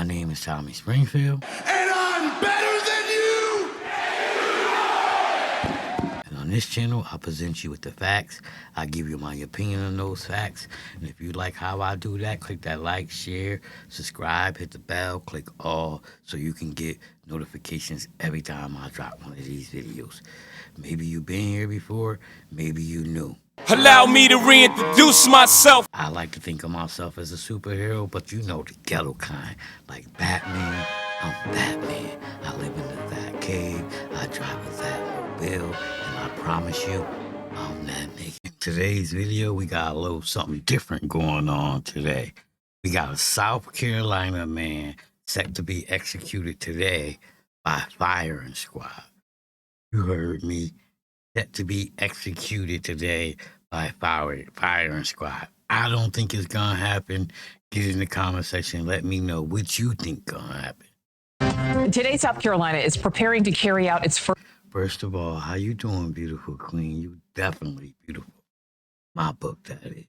My name is Tommy Springfield. And I'm better than you! And on this channel, I present you with the facts. I give you my opinion on those facts. And if you like how I do that, click that like, share, subscribe, hit the bell, click all so you can get notifications every time I drop one of these videos. Maybe you've been here before, maybe you new. Allow me to reintroduce myself. I like to think of myself as a superhero, but you know the ghetto kind. Like Batman, I'm Batman. I live in the Bat Cave, I drive a Batmobile, and I promise you, I'm that nigga. In today's video, we got a little something different going on today. We got a South Carolina man set to be executed today by firing squad. You heard me. Set to be executed today by firing squad. I don't think it's gonna happen. Get in the comment section. Let me know what you think gonna happen. Today, South Carolina is preparing to carry out its First of all, how you doing, beautiful queen? You definitely beautiful. My book, that is.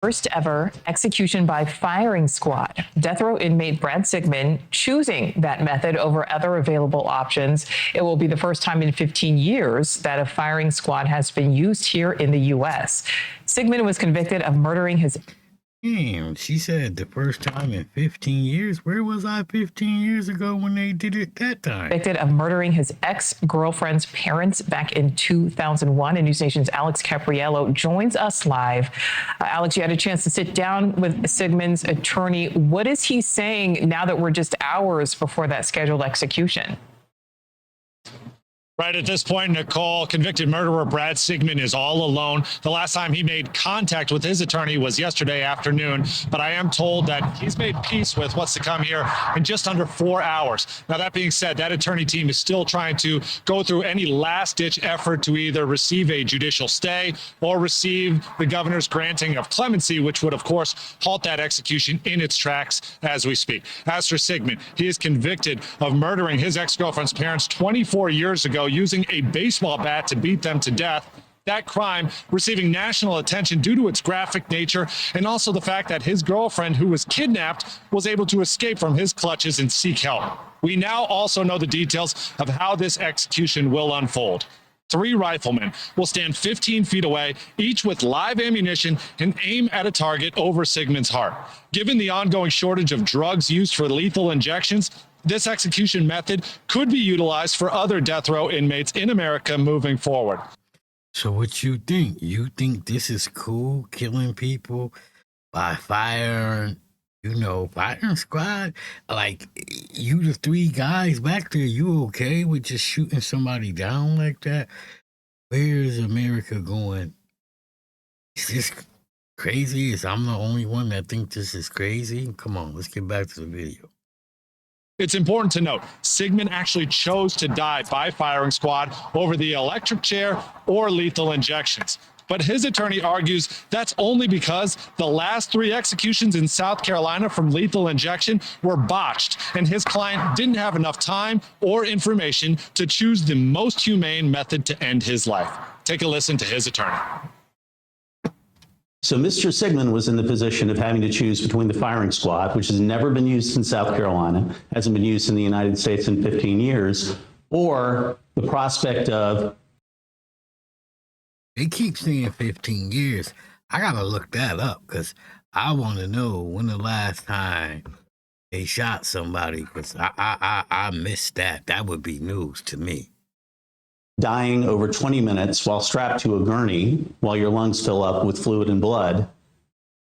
first ever execution by firing squad. Death row inmate Brad Sigmon choosing that method over other available options. It will be the first time in 15 years that a firing squad has been used here in the U.S. Sigmon was convicted of murdering his... Damn, she said the first time in 15 years. Where was I 15 years ago when they did it that time? Convicted of murdering his ex-girlfriend's parents back in 2001. And News Nation's Alex Capriello joins us live. Alex, you had a chance to sit down with Sigmon's attorney. What is he saying now that we're just hours before that scheduled execution? Right at this point, Nicole, convicted murderer Brad Sigmon is all alone. The last time he made contact with his attorney was yesterday afternoon, but I am told that he's made peace with what's to come here in just under 4 hours. Now, that being said, that attorney team is still trying to go through any last-ditch effort to either receive a judicial stay or receive the governor's granting of clemency, which would, of course, halt that execution in its tracks as we speak. As for Sigmon, he is convicted of murdering his ex-girlfriend's parents 24 years ago, using a baseball bat to beat them to death. That crime receiving national attention due to its graphic nature and also the fact that his girlfriend, who was kidnapped, was able to escape from his clutches and seek help. We now also know the details of how this execution will unfold. 3 riflemen will stand 15 feet away, each with live ammunition, and aim at a target over Sigmon's heart. Given the ongoing shortage of drugs used for lethal injections, this execution method could be utilized for other death row inmates in America moving forward. So what you think? You think this is cool, killing people by firing squad? Like, you the 3 guys back there, you okay with just shooting somebody down like that? Where is America going? Is this crazy? I'm the only one that thinks this is crazy? Come on, let's get back to the video. It's important to note, Sigmon actually chose to die by firing squad over the electric chair or lethal injections. But his attorney argues that's only because the last 3 executions in South Carolina from lethal injection were botched, and his client didn't have enough time or information to choose the most humane method to end his life. Take a listen to his attorney. So Mr. Sigmon was in the position of having to choose between the firing squad, which has never been used in South Carolina, hasn't been used in the United States in 15 years, or the prospect of... They keep saying 15 years. I gotta look that up because I want to know when the last time they shot somebody, because I missed that. That would be news to me. dying over 20 minutes while strapped to a gurney while your lungs fill up with fluid and blood.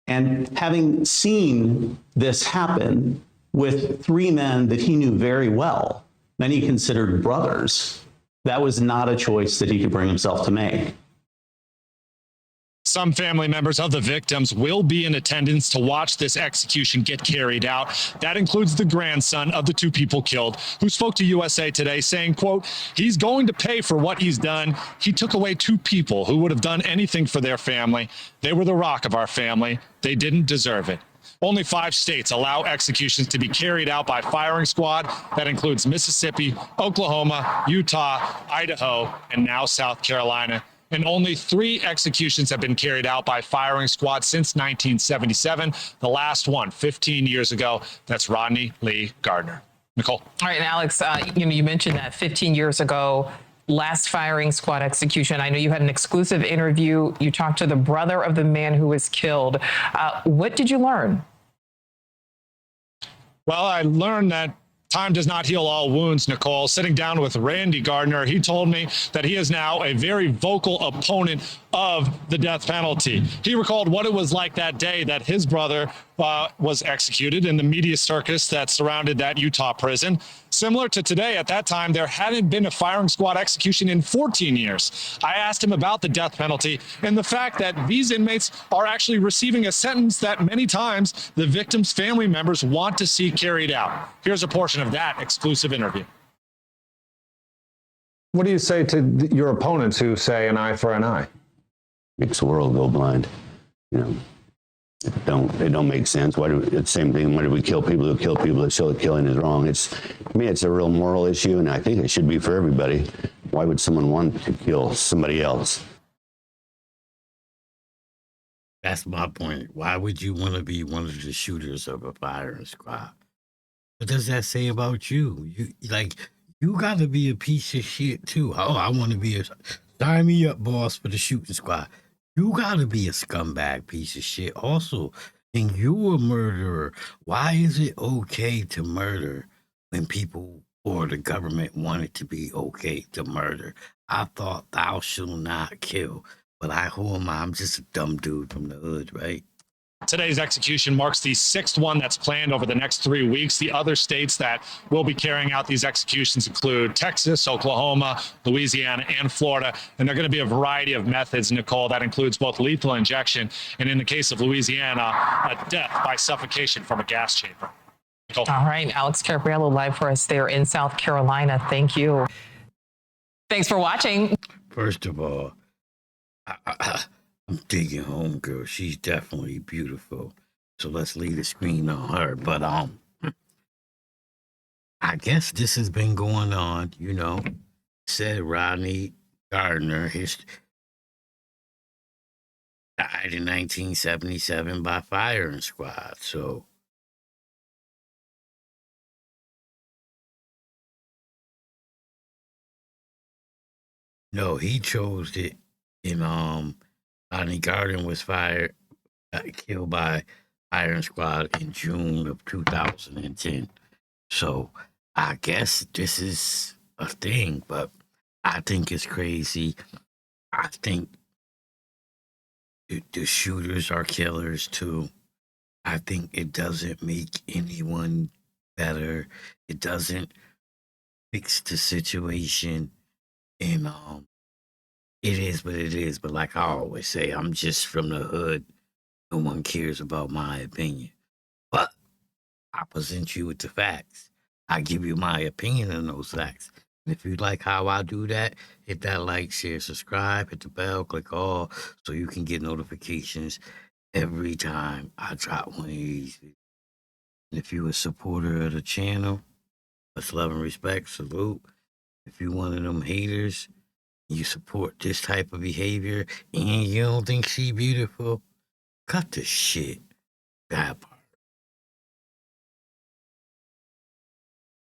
And having seen this happen with 3 men that he knew very well, many considered brothers, that was not a choice that he could bring himself to make. Some family members of the victims will be in attendance to watch this execution get carried out. That includes the grandson of the 2 people killed, who spoke to USA Today saying, quote, "He's going to pay for what he's done. He took away 2 people who would have done anything for their family. They were the rock of our family. They didn't deserve it." Only 5 states allow executions to be carried out by firing squad. That includes Mississippi, Oklahoma, Utah, Idaho, and now South Carolina. and only 3 executions have been carried out by firing squad since 1977. The last one, 15 years ago, that's Rodney Lee Gardner. Nicole. All right, and Alex, you mentioned that 15 years ago, last firing squad execution. I know you had an exclusive interview. You talked to the brother of the man who was killed. What did you learn? Well, I learned that time does not heal all wounds, Nicole. Sitting down with Randy Gardner, he told me that he is now a very vocal opponent of the death penalty. He recalled what it was like that day that his brother was executed in the media circus that surrounded that Utah prison. Similar to today, at that time, there hadn't been a firing squad execution in 14 years. I asked him about the death penalty and the fact that these inmates are actually receiving a sentence that many times the victims' family members want to see carried out. Here's a portion of that exclusive interview. What do you say to your opponents who say an eye for an eye? Makes the world go blind. You know, they don't make sense. It's the same thing. Why do we kill people who kill people that show that killing is wrong? To me, it's a real moral issue, and I think it should be for everybody. Why would someone want to kill somebody else? That's my point. Why would you want to be one of the shooters of a firing squad? What does that say about you? You got to be a piece of shit too. Oh, I want to be sign me up, boss, for the shooting squad. You got to be a scumbag piece of shit also. And you're a murderer. Why is it okay to murder when people or the government want it to be okay to murder? I thought thou shalt not kill. But who am I? I'm just a dumb dude from the hood, right? Today's execution marks the 6th one that's planned over the next 3 weeks. The other states that will be carrying out these executions include Texas, Oklahoma, Louisiana, and Florida. And there are going to be a variety of methods, Nicole, that includes both lethal injection and, in the case of Louisiana, a death by suffocation from a gas chamber. Nicole. All right, Alex Capriello live for us there in South Carolina. Thank you. Thanks for watching. First of all, I'm digging home, girl. She's definitely beautiful. So let's leave the screen on her. But I guess this has been going on, you know. Said Rodney Gardner, died in 1977 by firing squad. So no, he chose it. And Rodney Gardner was killed by firing squad in June of 2010. So I guess this is a thing, but I think it's crazy. I think the shooters are killers too. I think it doesn't make anyone better. It doesn't fix the situation. And it is what it is. But like I always say, I'm just from the hood. No one cares about my opinion. But I present you with the facts. I give you my opinion on those facts. And if you like how I do that, hit that like, share, subscribe, hit the bell, click all, so you can get notifications every time I drop one of these. And if you're a supporter of the channel, much love and respect, salute. If you're one of them haters, you support this type of behavior, and you don't think she beautiful, cut the shit. God